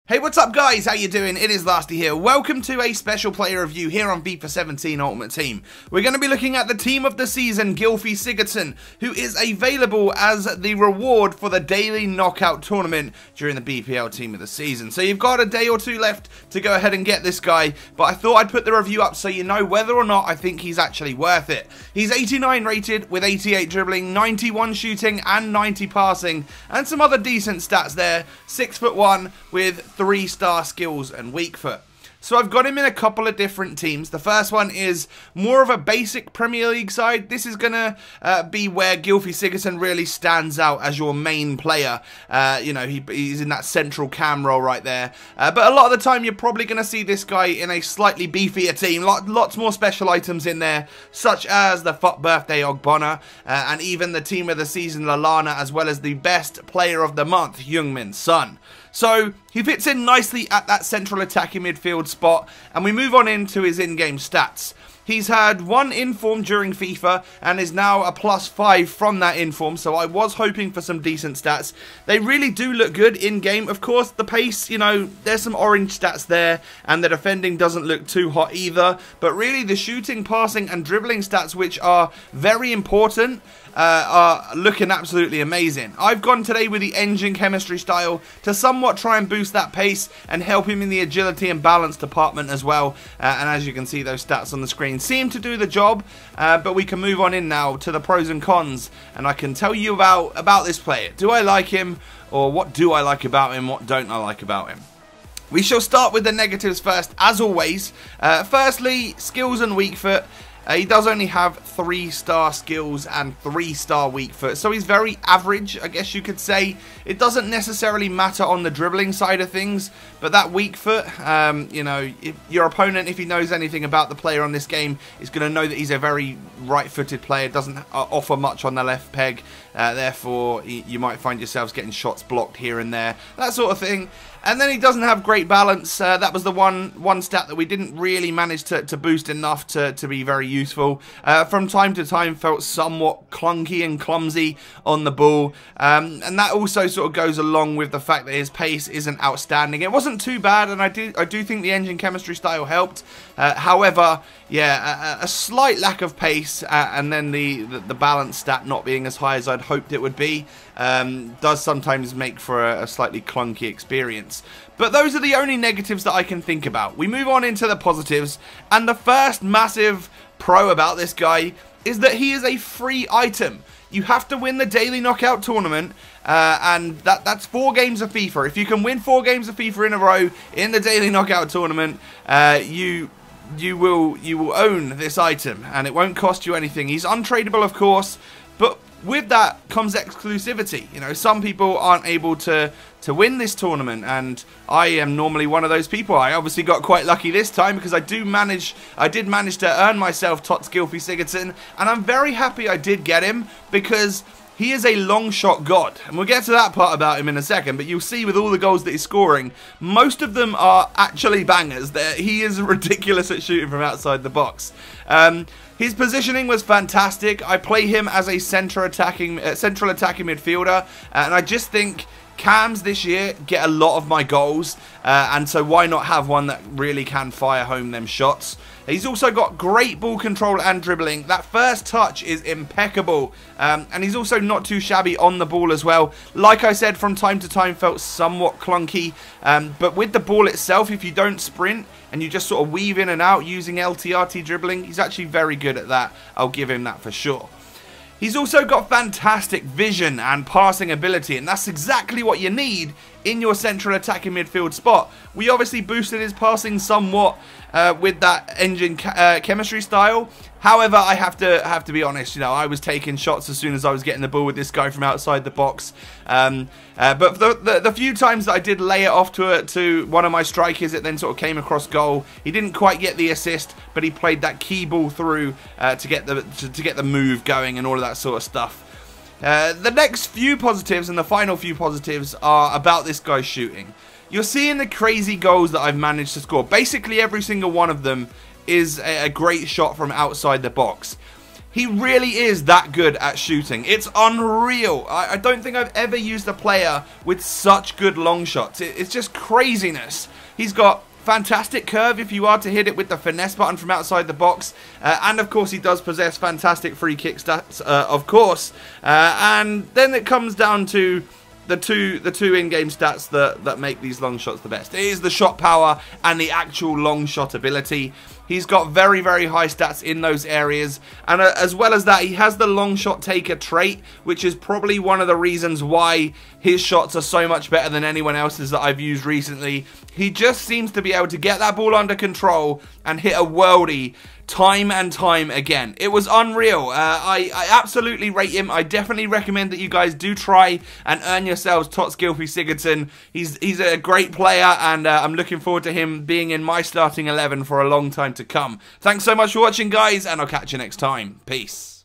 Hey, what's up guys? How you doing? It is Lasty here. Welcome to a special player review here on FIFA 17 Ultimate Team. We're going to be looking at the team of the season, Tots Sigurdsson, who is available as the reward for the daily knockout tournament during the BPL team of the season. So you've got a day or two left to go ahead and get this guy, but I thought I'd put the review up so you know whether or not I think he's actually worth it. He's 89 rated with 88 dribbling, 91 shooting and 90 passing, and some other decent stats there. 6'1" with 3-star skills and weak foot. So I've got him in a couple of different teams. The first one is more of a basic Premier League side. This is going to be where Tots Sigurdsson really stands out as your main player. You know, he's in that central cam role right there. But a lot of the time you're probably going to see this guy in a slightly beefier team. Lots more special items in there, such as the FUT birthday Ogbonna, and even the team of the season Lallana, as well as the best player of the month, Heung-min Son. So he fits in nicely at that central attacking midfield spot, and we move on into his in-game stats. He's had one inform during FIFA and is now a +5 from that inform, so I was hoping for some decent stats. They really do look good in-game. Of course, the pace, you know, there's some orange stats there, and the defending doesn't look too hot either. But really, the shooting, passing, and dribbling stats, which are very important, are looking absolutely amazing. I've gone today with the engine chemistry style to somewhat try and boost that pace and help him in the agility and balance department as well. And as you can see, those stats on the screen seem to do the job, but we can move on in now to the pros and cons, and I can tell you about this player. Do I like him, or what do I like about him, what don't I like about him? We shall start with the negatives first, as always. Firstly, skills and weak foot. He does only have 3-star skills and 3-star weak foot, so he's very average, I guess you could say. It doesn't necessarily matter on the dribbling side of things, but that weak foot, you know, if your opponent, if he knows anything about the player on this game, is going to know that he's a very right-footed player, doesn't offer much on the left peg, therefore you might find yourselves getting shots blocked here and there, that sort of thing. And then he doesn't have great balance. That was the one stat that we didn't really manage to boost enough to be very useful. From time to time felt somewhat clunky and clumsy on the ball. And that also sort of goes along with the fact that his pace isn't outstanding. It wasn't too bad, and I do think the engine chemistry style helped. However, yeah, a slight lack of pace, and then the balance stat not being as high as I'd hoped it would be, does sometimes make for a slightly clunky experience. But those are the only negatives that I can think about. We move on into the positives, and the first massive pro about this guy is that he is a free item. You have to win the daily knockout tournament, and that's 4 games of FIFA. If you can win 4 games of FIFA in a row in the daily knockout tournament, you will own this item, and it won't cost you anything. He's untradeable, of course, but with that comes exclusivity. You know, some people aren't able to win this tournament, and I am normally one of those people. I obviously got quite lucky this time because I did manage to earn myself Tots Sigurdsson, and I'm very happy I did get him because he is a long shot god, and we'll get to that part about him in a second, but you'll see with all the goals that he's scoring, most of them are actually bangers. He is ridiculous at shooting from outside the box. His positioning was fantastic. I play him as a central attacking midfielder, and I just think cams this year get a lot of my goals, and so why not have one that really can fire home them shots. He's also got great ball control and dribbling. That first touch is impeccable, and he's also not too shabby on the ball as well. Like I said, from time to time felt somewhat clunky, but with the ball itself, if you don't sprint and you just sort of weave in and out using LTRT dribbling, he's actually very good at that. I'll give him that for sure. He's also got fantastic vision and passing ability, and that's exactly what you need in your central attacking midfield spot. We obviously boosted his passing somewhat with that engine chemistry style. However, I have to be honest, you know, I was taking shots as soon as I was getting the ball with this guy from outside the box. But the few times that I did lay it off to one of my strikers, it then sort of came across goal. He didn't quite get the assist, but he played that key ball through to get the move going and all of that sort of stuff. The next few positives and the final few positives are about this guy's shooting. You're seeing the crazy goals that I've managed to score. Basically every single one of them is a great shot from outside the box. He really is that good at shooting. It's unreal. I don't think I've ever used a player with such good long shots. It's just craziness. He's got fantastic curve if you are to hit it with the finesse button from outside the box, and of course he does possess fantastic free kick stats, of course, and then it comes down to the two in-game stats that make these long shots the best. It is the shot power and the actual long shot ability. He's got very, very high stats in those areas, and as well as that, he has the long shot taker trait, which is probably one of the reasons why his shots are so much better than anyone else's that I've used recently. He just seems to be able to get that ball under control and hit a worldie time and time again. It was unreal. I absolutely rate him. I definitely recommend that you guys do try and earn yourselves Tots Sigurdsson. He's a great player, and I'm looking forward to him being in my starting 11 for a long time to come. Thanks so much for watching, guys, and I'll catch you next time. Peace.